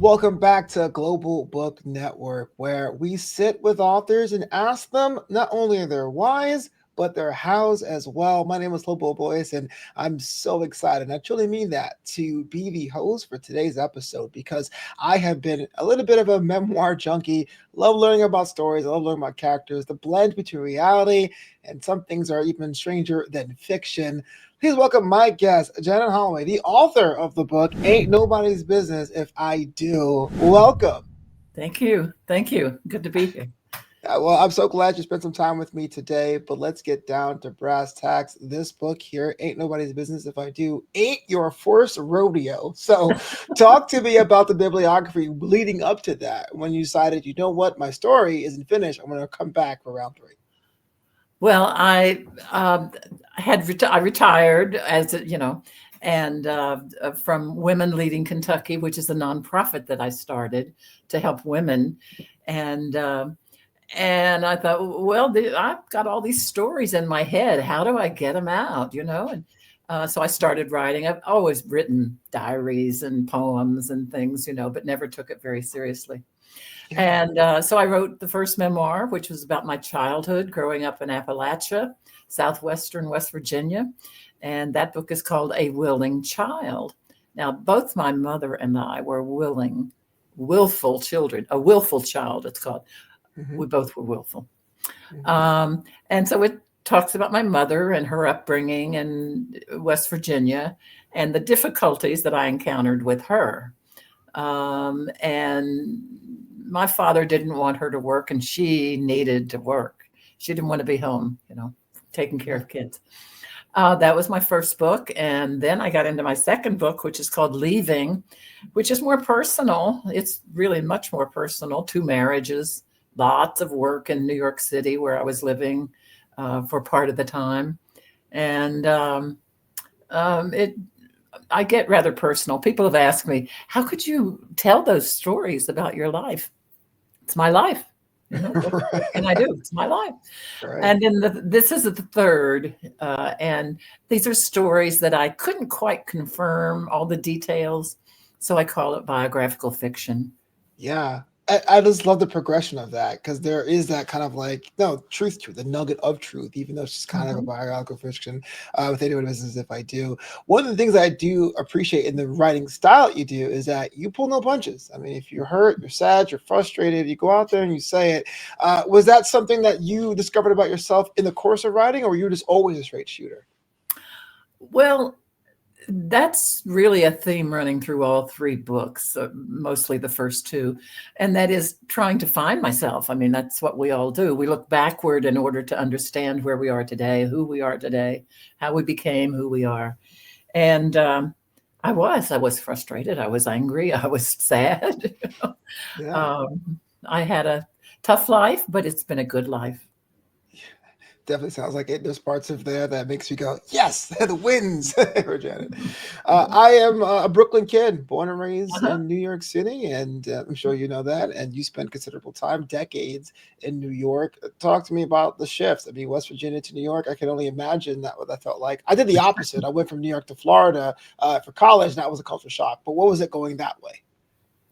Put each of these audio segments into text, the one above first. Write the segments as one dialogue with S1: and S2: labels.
S1: Welcome back to Global Book Network, where we sit with authors and ask them not only their whys, but their hows as well. My name is Flobo Boyce, and I'm so excited. I truly mean that to be the host for today's episode because I have been a little bit of a memoir junkie. Love learning about stories, I love learning about characters, the blend between reality and some things are even stranger than fiction. Please welcome my guest, Janet Holloway, the author of the book Ain't Nobody's Business If I Do. Welcome.
S2: Thank you. Thank you. Good to be here.
S1: Well, I'm so glad you spent some time with me today, but let's get down to brass tacks. This book here, Ain't Nobody's Business If I Do, ain't your first rodeo. So, talk to me about the bibliography leading up to that when you decided, you know what, my story isn't finished. I'm going to come back for round three.
S2: Well, I retired and from Women Leading Kentucky, which is a nonprofit that I started to help women, and and I thought, well, I've got all these stories in my head. How do I get them out? And so I started writing. I've always written diaries and poems and things, but never took it very seriously.
S1: Yeah.
S2: And so I wrote the first memoir, which was about my childhood growing up in Appalachia, southwestern West Virginia. And that book is called A Willing Child. Now, both my mother and I were willful children, a willful child, it's called.
S1: Mm-hmm.
S2: We both were willful.
S1: Mm-hmm.
S2: And so it talks about my mother and her upbringing in West Virginia and the difficulties that I encountered with her. And my father didn't want her to work, and she needed to work. She didn't want to be home, taking care
S1: Yeah.
S2: of kids. That was my first book. And then I got into my second book, which is called Leaving, which is more personal. It's really much more personal. 2 marriages, lots of work in New York City, where I was living for part of the time. And it I get rather personal. People have asked me, how could you tell those stories about your life? It's my life. What can I do? It's my life.
S1: Right.
S2: And then this is the third. And these are stories that I couldn't quite confirm all the details. So I call it biographical fiction.
S1: Yeah. I just love the progression of that because there is that kind of like, no, truth to it, the nugget of truth, even though it's just kind of a
S2: Mhm.
S1: biographical fiction with anyone business if I do. One of the things I do appreciate in the writing style you do is that you pull no punches. I mean, if you're hurt, you're sad, you're frustrated, you go out there and you say it. Was that something that you discovered about yourself in the course of writing, or were you just always a straight shooter?
S2: Well, that's really a theme running through all 3 books, mostly the first 2, and that is trying to find myself. I mean, that's what we all do. We look backward in order to understand where we are today, who we are today, how we became who we are. And I was frustrated. I was angry. I was sad.
S1: Yeah.
S2: um, I had a tough life, but it's been a good life.
S1: Definitely sounds like it. There's parts of there that makes you go, yes, the wins for Janet. I am a Brooklyn kid, born and raised
S2: Uh-huh.
S1: in New York City, and I'm sure you know that. And you spent considerable time, decades in New York. Talk to me about the shifts. I mean, West Virginia to New York. I can only imagine that what that felt like. I did the opposite. I went from New York to Florida for college, and that was a culture shock. But what was it going that way?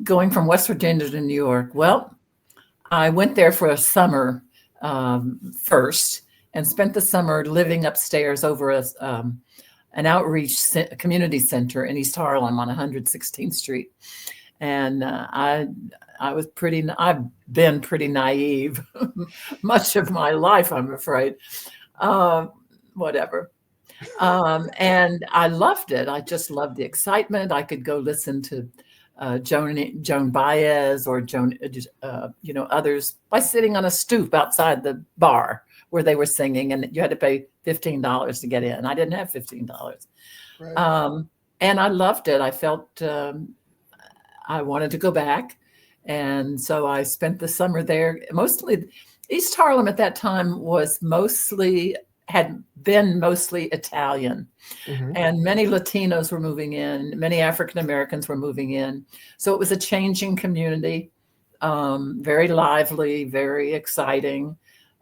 S2: Going from West Virginia to New York. Well, I went there for a summer first and spent the summer living upstairs over an outreach community center in East Harlem on 116th Street. And I've been pretty naive much of my life, I'm afraid. Uh, Whatever. And I loved it. I just loved the excitement. I could go listen to Joan Baez or others by sitting on a stoop outside the bar where they were singing, and you had to pay $15 to get in. I didn't have $15,
S1: Right.
S2: um, and I loved it. I felt I wanted to go back, and so I spent the summer there. Mostly, East Harlem at that time had been mostly Italian,
S1: Mm-hmm.
S2: and many Latinos were moving in, many African Americans were moving in. So it was a changing community, very lively, very exciting.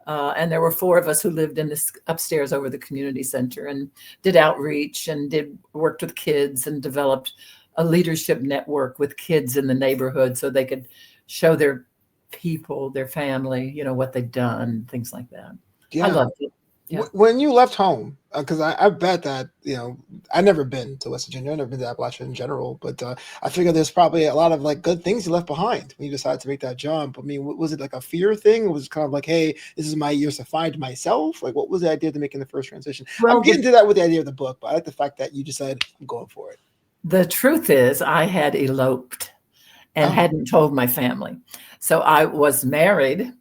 S2: And there were 4 of us who lived in this upstairs over the community center and did outreach and worked with kids and developed a leadership network with kids in the neighborhood so they could show their people, their family, what they've done, things like that. I
S1: Yeah.
S2: loved it. Yeah.
S1: When you left home, because I bet that, I've never been to West Virginia, I've never been to Appalachia in general, but I figure there's probably a lot of like good things you left behind when you decided to make that jump. I mean, was it like a fear thing? Or was it kind of like, hey, this is my years to find myself? Like, what was the idea to making the first transition? I'm
S2: Well,
S1: getting to that with the idea of the book, but I like the fact that you decided I'm going for it.
S2: the truth is I had eloped and
S1: Oh,
S2: hadn't told my family. So I was married.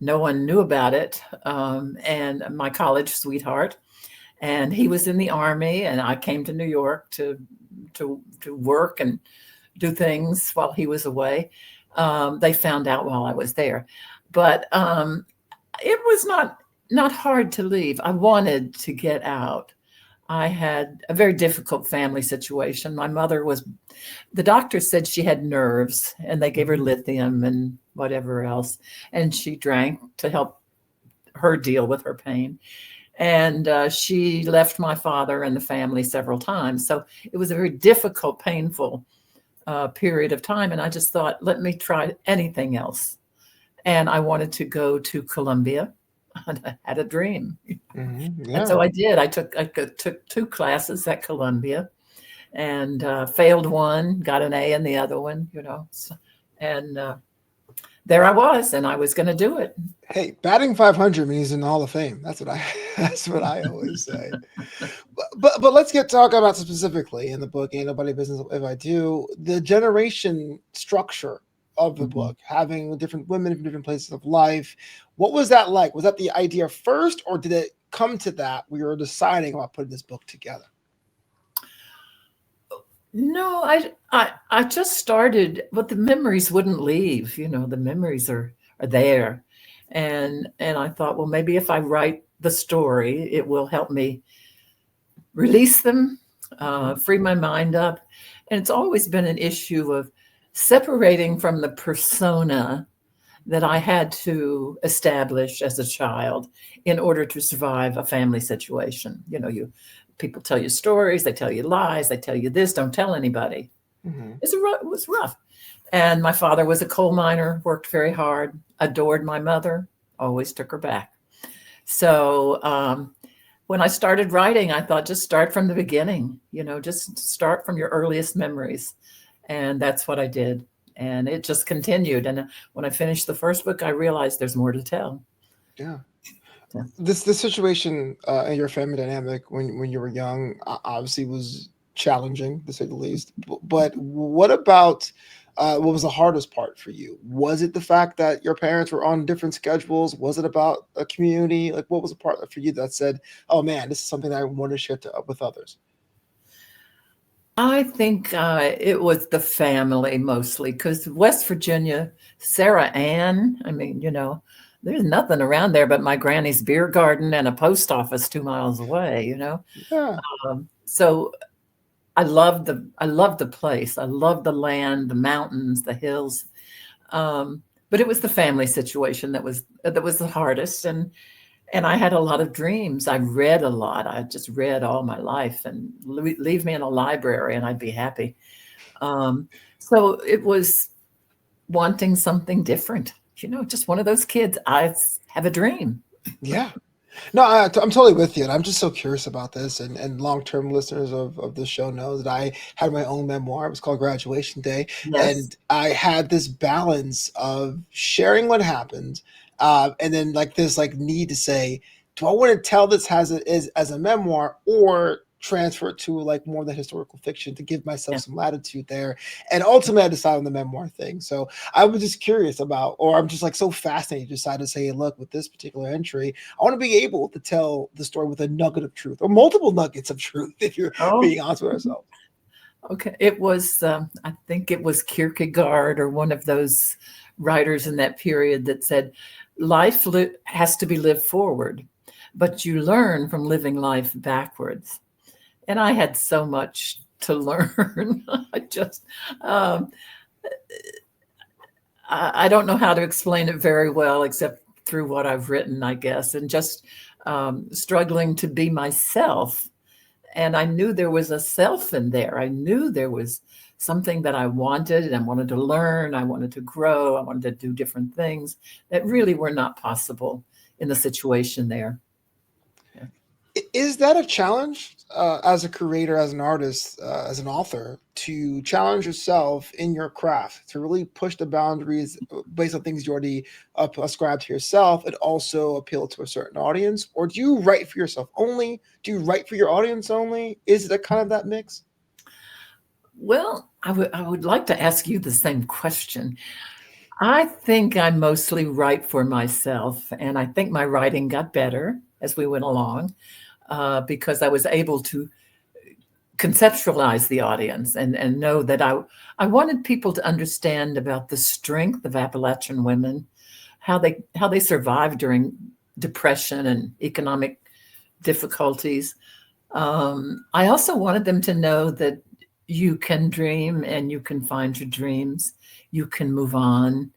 S2: No one knew about it. And my college sweetheart, and he was in the Army, and I came to New York to work and do things while he was away. They found out while I was there, but it was not hard to leave. I wanted to get out. I had a very difficult family situation. My mother the doctor said she had nerves, and they gave her lithium and whatever else, and she drank to help her deal with her pain. And she left my father and the family several times. So it was a very difficult, painful period of time. And I just thought, let me try anything else. And I wanted to go to Columbia. I had a dream.
S1: yeah.
S2: And so I did. I took 2 classes at Columbia and failed one, got an A in the other one, and there I was, and I was going to do it.
S1: Hey, batting 500 means in the Hall of Fame. That's what I always say. But let's talk about specifically in the book, Ain't Nobody Business If I Do, the generation structure of the book, having different women from different places of life. What was that like? Was that the idea first, or did it come to that we were deciding about putting this book together?
S2: No, I just started, but the memories wouldn't leave. The memories are there, and I thought, well, maybe if I write the story, it will help me release them, free my mind up. And it's always been an issue of separating from the persona that I had to establish as a child in order to survive a family situation. People tell you stories, they tell you lies, they tell you this, don't tell anybody. It was rough. And my father was a coal miner, worked very hard, adored my mother, always took her back. So when I started writing, I thought, just start from the beginning, just start from your earliest memories. And that's what I did. And it just continued. And when I finished the first book, I realized there's more to tell.
S1: Yeah. This situation in your family dynamic when you were young obviously was challenging, to say the least. But what about what was the hardest part for you? Was it the fact that your parents were on different schedules? Was it about a community? Like, what was the part for you that said, "Oh man, this is something that I want to share with others"?
S2: I think it was the family mostly, because West Virginia, Sarah Ann, I mean, there's nothing around there but my granny's beer garden and a post office 2 miles away,
S1: Yeah.
S2: So I loved the place. I loved the land, the mountains, the hills. But it was the family situation that was the hardest. And I had a lot of dreams. I read a lot. I just read all my life, and leave me in a library and I'd be happy. So it was wanting something different, just one of those kids. I have a dream.
S1: Yeah. No, I'm totally with you. And I'm just so curious about this. And long-term listeners of this show know that I had my own memoir. It was called Graduation Day.
S2: Yes.
S1: And I had this balance of sharing what happened. And then like this like need to say, do I want to tell this as a memoir, or transfer it to like more than historical fiction to give myself some latitude there? And ultimately I decided on the memoir thing. So I was just curious about, or I'm just like so fascinated, you decided to say, look, with this particular entry, I want to be able to tell the story with a nugget of truth, or multiple nuggets of truth, if you're being honest with ourselves.
S2: Okay. It was, I think it was Kierkegaard or one of those writers in that period that said, life has to be lived forward, but you learn from living life backwards. And I had so much to learn. I don't know how to explain it very well, except through what I've written, I guess, and just struggling to be myself And I knew there was a self in there. I knew there was something that I wanted, and I wanted to learn. I wanted to grow. I wanted to do different things that really were not possible in the situation there.
S1: Is that a challenge as a creator, as an artist, as an author, to challenge yourself in your craft, to really push the boundaries based on things you already ascribe to yourself and also appeal to a certain audience? Or do you write for yourself only? Do you write for your audience only? Is it a kind of that mix?
S2: Well, I would like to ask you the same question. I think I mostly write for myself, and I think my writing got better as we went along because I was able to conceptualize the audience and know that I wanted people to understand about the strength of Appalachian women, how they survived during depression and economic difficulties. I also wanted them to know that you can dream and you can find your dreams. You can move on.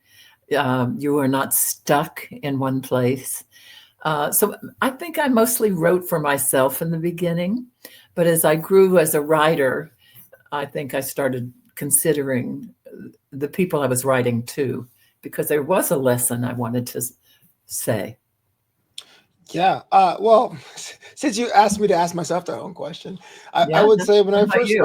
S2: You are not stuck in one place. So I think I mostly wrote for myself in the beginning, but as I grew as a writer, I think I started considering the people I was writing to, because there was a lesson I wanted to say.
S1: Yeah. Well, since you asked me to ask myself that own question, I
S2: Yeah.
S1: would say when
S2: How
S1: I
S2: about
S1: first
S2: you?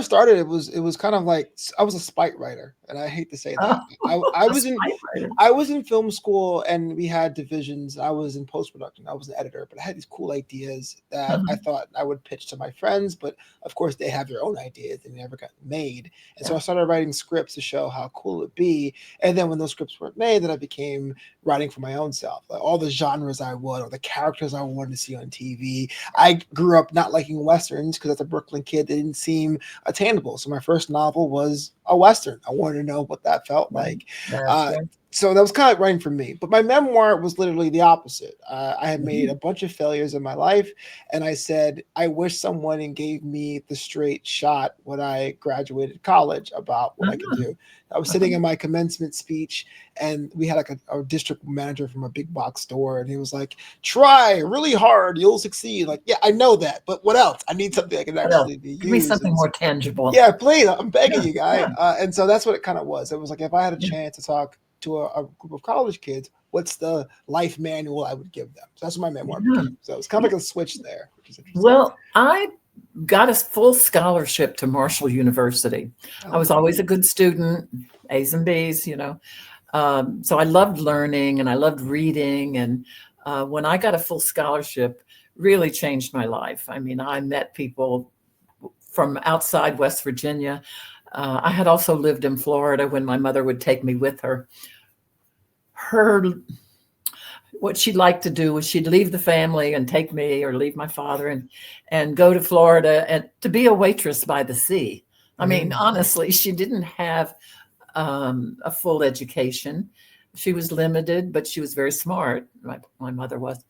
S1: started, it was kind of like I was a spite writer, and I hate to say that.
S2: Oh,
S1: I
S2: a
S1: was in
S2: spy writer.
S1: I was in film school, and we had divisions. I was in post production. I was an editor, but I had these cool ideas that I
S2: Uh-huh.
S1: thought I would pitch to my friends. But of course, they have their own ideas, and they never got made. And so
S2: Yeah.
S1: I started writing scripts to show how cool it'd be. And then when those scripts weren't made, then I became writing for my own self, like all the genres I would, or the characters I wanted to see on TV. I grew up not liking westerns because as a Brooklyn kid, they didn't seem attainable. So my first novel was a western. I wanted to know what that felt like.
S2: That's
S1: Uh,
S2: right.
S1: so that was kind of writing for me. But my memoir was literally the opposite. I had made
S2: Mhm.
S1: a bunch of failures in my life, and I said, I wish someone gave me the straight shot when I graduated college about what I could
S2: Uh-huh.
S1: do. I was sitting
S2: Uh-huh.
S1: in my commencement speech, and we had like a district manager from a big box store, and he was like, "Try really hard, you'll succeed." Like, yeah, I know that, but what else? I need something that can
S2: What else?
S1: actually be
S2: Give me
S1: used.
S2: something
S1: And
S2: more tangible.
S1: yeah, please, I'm begging
S2: Yeah.
S1: you, guy.
S2: Yeah.
S1: And so that's what it kind of was. It was like if I had a
S2: Yeah.
S1: chance to talk to a group of college kids, what's the life manual I would give them? So that's what my memoir
S2: Yeah.
S1: became. So it's kind of like a switch there, which is interesting.
S2: Well, I got a full scholarship to Marshall University. I
S1: Oh,
S2: was always a good student, A's and B's. So I loved learning and I loved reading. And when I got a full scholarship, really changed my life. I mean, I met people from outside West Virginia. I had also lived in Florida when my mother would take me with her. What she'd like to do was she'd leave the family and take me, or leave my father and go to Florida and to be a waitress by the sea. I mean,
S1: mm,
S2: honestly, she didn't have a full education. She was limited, but she was very smart. My mother was.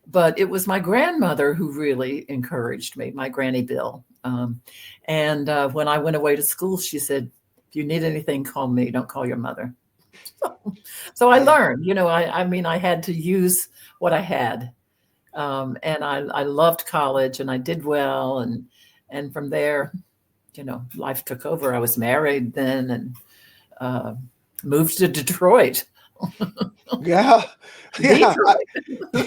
S2: But it was my grandmother who really encouraged me, my Granny Bill. And when I went away to school, she said, "If you need anything, call me. Don't call your mother." So I
S1: yeah.
S2: learned, I mean, I had to use what I had. And I loved college and I did well. And from there, life took over. I was married then and uh, moved to Detroit.
S1: Yeah, yeah,
S2: Detroit.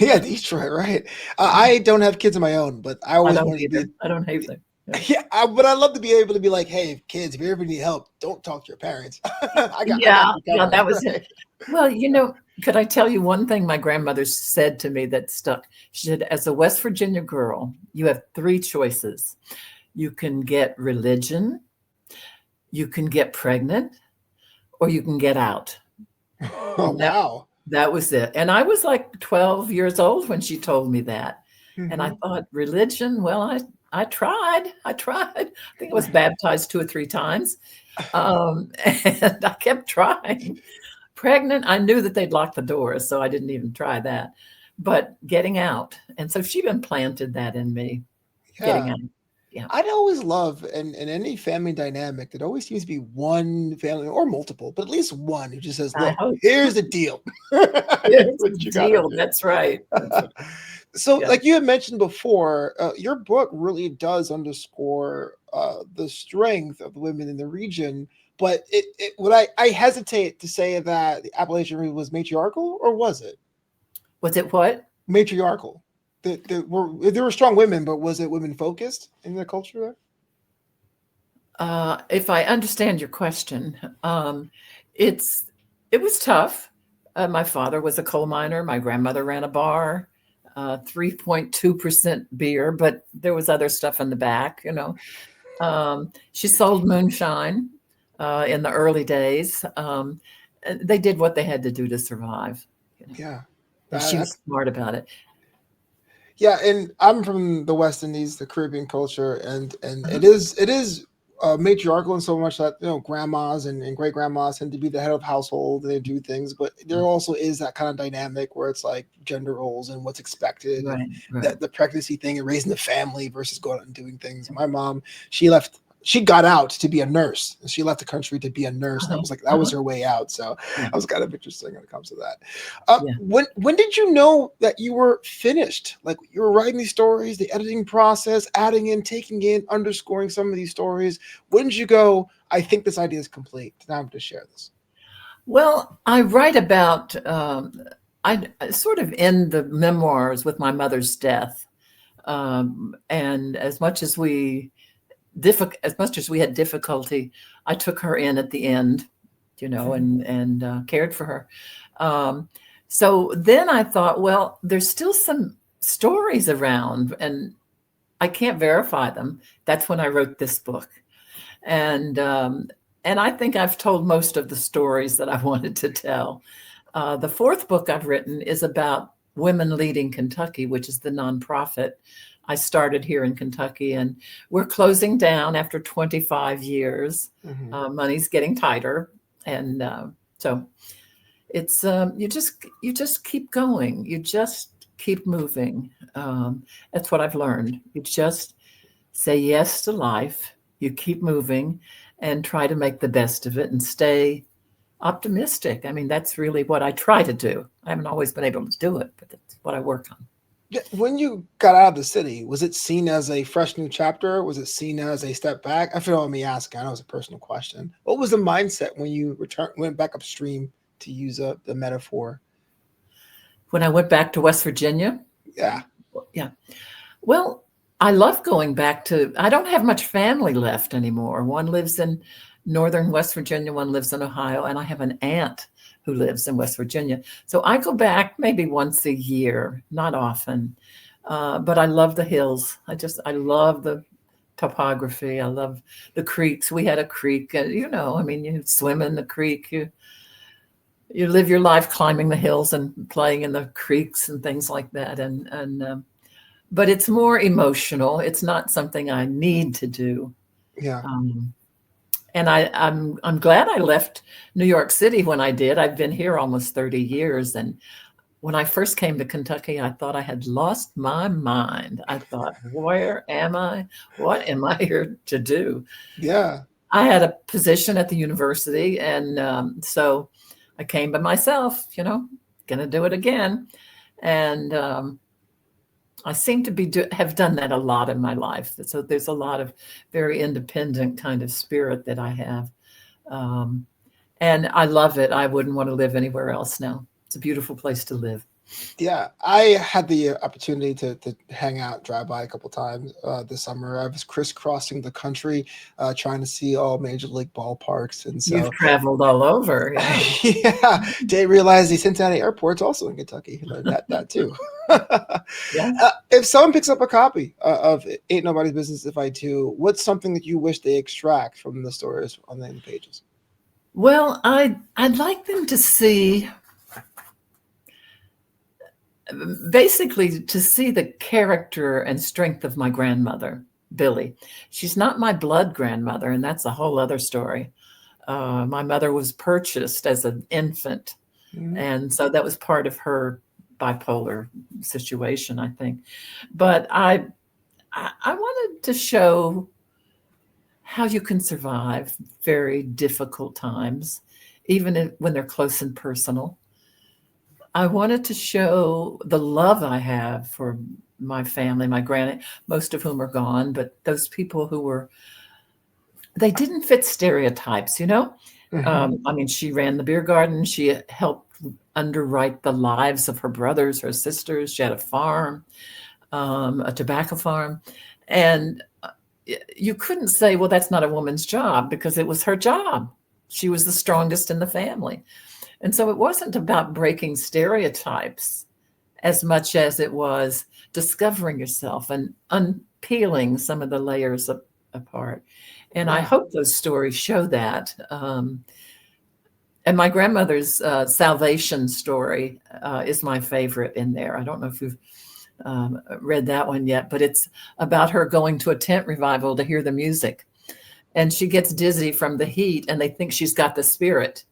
S1: yeah, Detroit, right? I don't have kids of my own, but I
S2: I
S1: always
S2: don't
S1: wanted to be.
S2: either. I don't hate them. Yeah.
S1: Yeah, but I love to be able to be like, hey, kids, if you ever need help, don't talk to your parents. I got
S2: Yeah,
S1: you
S2: yeah,
S1: covered,
S2: that was it.
S1: right?
S2: Well, could I tell you one thing my grandmother said to me that stuck? She said, as a West Virginia girl, you have three choices. You can get religion, you can get pregnant, or you can get out.
S1: Oh,
S2: And
S1: wow.
S2: that was it. And I was like 12 years old when she told me that. And I
S1: Hmm.
S2: thought, religion, well, I tried. I tried. I think I was baptized 2 or 3 times. And I kept trying. Pregnant, I knew that they'd lock the doors, so I didn't even try that. But getting out. And so she implanted that in me, getting
S1: Yeah.
S2: out. Yeah.
S1: I'd always love in any family dynamic, there always seems to be one family or multiple, but at least one who just says,
S2: I
S1: look,
S2: hope.
S1: here's the deal. Here's
S2: Here's the
S1: what you gotta
S2: deal.
S1: do.
S2: That's right. That's right.
S1: So,
S2: Yeah.
S1: like you had mentioned before, your book really does underscore the strength of the women in the region. But would I hesitate to say that the Appalachian region was matriarchal, or was it
S2: Was it what?
S1: matriarchal? There were strong women, but was it women focused in the culture there?
S2: If I understand your question, it's it was tough. My father was a coal miner. My grandmother ran a bar, 3.2% beer, but there was other stuff in the back, you know. She sold moonshine in the early days. They did what they had to do to survive, you know,
S1: Yeah.
S2: and she
S1: That,
S2: was smart about it.
S1: yeah, and I'm from the West Indies, the Caribbean culture, and
S2: Uh-huh.
S1: it is matriarchal in so much that grandmas and great grandmas tend to be the head of household and they do things, but there also is that kind of dynamic where it's like gender roles and what's expected and
S2: Right, right.
S1: that the pregnancy thing and raising the family versus going out and doing things. My mom, she left. She got out to be a nurse, and she left the country to be a nurse.
S2: Uh-huh,
S1: That was
S2: uh-huh.
S1: her way out. So
S2: Yeah,
S1: that was kind of interesting when it comes to that.
S2: yeah.
S1: When did you know that you were finished? Like you were writing these stories, the editing process, adding in, taking in, underscoring some of these stories. When did you go? I think this idea is complete. Now I'm going to share this.
S2: Well, I write about, I sort of end the memoirs with my mother's death. And as much as we had difficulty, I took her in at the end, you know, and cared for her. Um, so then I thought, well, there's still some stories around, and I can't verify them. That's when I wrote this book, and um, and I think I've told most of the stories that I wanted to tell. The fourth book I've written is about Women Leading Kentucky, which is the nonprofit I started here in Kentucky, and we're closing down after 25 years.
S1: Mm-hmm.
S2: Money's getting tighter, and so it's you just keep going. You just keep moving. That's what I've learned. You just say yes to life. You keep moving, and try to make the best of it, and stay optimistic. I mean, that's really what I try to do. I haven't always been able to do it, but that's what I work on.
S1: Yeah, when you got out of the city, was it seen as a fresh new chapter? Was it seen as a step back? I feel me asking. I know it's a personal question. What was the mindset when you went back upstream to use the metaphor?
S2: When I went back to West Virginia,
S1: Yeah.
S2: yeah. Well, I love going back to, I don't have much family left anymore. One lives in northern West Virginia, one lives in Ohio, and I have an aunt who lives in West Virginia. So I go back maybe once a year, not often. But I love the hills. I love the topography. I love the creeks. We had a creek, you know, I mean, you swim in the creek, you live your life climbing the hills and playing in the creeks and things like that. But it's more emotional. It's not something I need to do.
S1: Yeah.
S2: Um, and I'm glad I left New York City when I did. I've been here almost 30 years. And when I first came to Kentucky, I thought I had lost my mind. I thought, where am I? What am I here to do?
S1: Yeah.
S2: I had a position at the university. And so I came by myself, you know, gonna do it again. And I seem to have done that a lot in my life. So there's a lot of very independent kind of spirit that I have. Um, and I love it. I wouldn't want to live anywhere else now. It's a beautiful place to live.
S1: Yeah, I had the opportunity to hang out, drive by a couple times this summer. I was crisscrossing the country, trying to see all major league ballparks, and
S2: You've
S1: so
S2: traveled all over. Yeah.
S1: yeah, didn't realize the Cincinnati airport's also in Kentucky. Learned that too.
S2: Yeah.
S1: If someone picks up a copy of "Ain't Nobody's Business If I Do," what's something that you wish they extract from the stories on the pages?
S2: Well, I'd like them to see, basically to see the character and strength of my grandmother, Billy. She's not my blood grandmother, and that's a whole other story. My mother was purchased as an infant,
S1: Mhm.
S2: and so that was part of her bipolar situation, I think. But I wanted to show how you can survive very difficult times, even when they're close and personal. I wanted to show the love I have for my family, my granny, most of whom are gone, but those people who were, they didn't fit stereotypes, you know? I mean, she ran the beer garden. She helped underwrite the lives of her brothers, her sisters. She had a farm, a tobacco farm. And you couldn't say, well, that's not a woman's job, because it was her job. She was the strongest in the family. And so it wasn't about breaking stereotypes as much as it was discovering yourself and unpeeling some of the layers apart. And I hope those stories show that. And my grandmother's salvation story is my favorite in there. I don't know if you've read that one yet, but it's about her going to a tent revival to hear the music. And she gets dizzy from the heat, and they think she's got the spirit.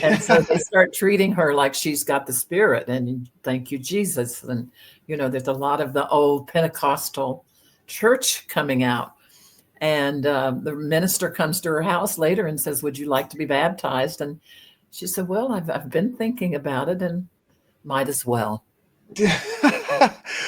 S2: And so they start treating her like she's got the spirit, and thank you, Jesus. And, you know, there's a lot of the old Pentecostal church coming out. And the minister comes to her house later and says, would you like to be baptized? And she said, well, I've been thinking about it, and might as well.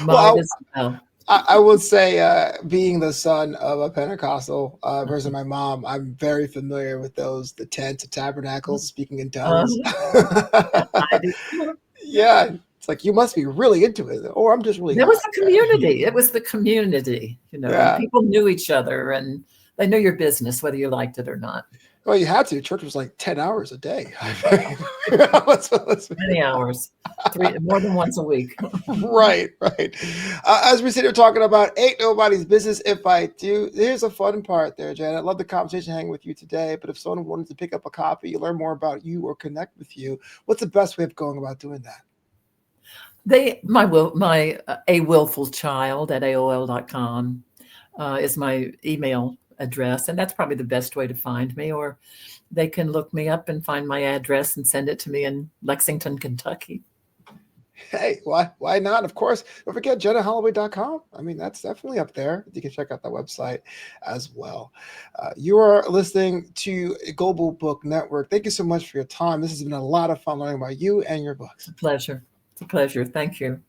S1: Well,
S2: As well.
S1: I will say, being the son of a Pentecostal person, my mom, I'm very familiar with those, the tent, the tabernacles, speaking in tongues.
S2: I do.
S1: Yeah, it's like, you must be really into it, or I'm just really
S2: There
S1: not.
S2: was a community. It was the community, you know,
S1: Yeah.
S2: and people knew each other, and they knew your business, whether you liked it or not.
S1: Well, you had to. Church was like 10 hours a day.
S2: Many hours, more than once a week.
S1: Right. As we sit here talking about Ain't Nobody's Business If I Do, here's a fun part there, Janet. I love the conversation hanging with you today, but if someone wanted to pick up a copy, learn more about you, or connect with you, what's the best way of going about doing that?
S2: My A Willful Child at AOL.com is my email address, and that's probably the best way to find me. Or they can look me up and find my address and send it to me in Lexington, Kentucky.
S1: Hey, why not? Of course, don't forget JanetHolloway.com. I mean, that's definitely up there. You can check out that website as well. You are listening to Global Book Network. Thank you so much for your time. This has been a lot of fun learning about you and your books.
S2: It's a pleasure. It's a pleasure. Thank you.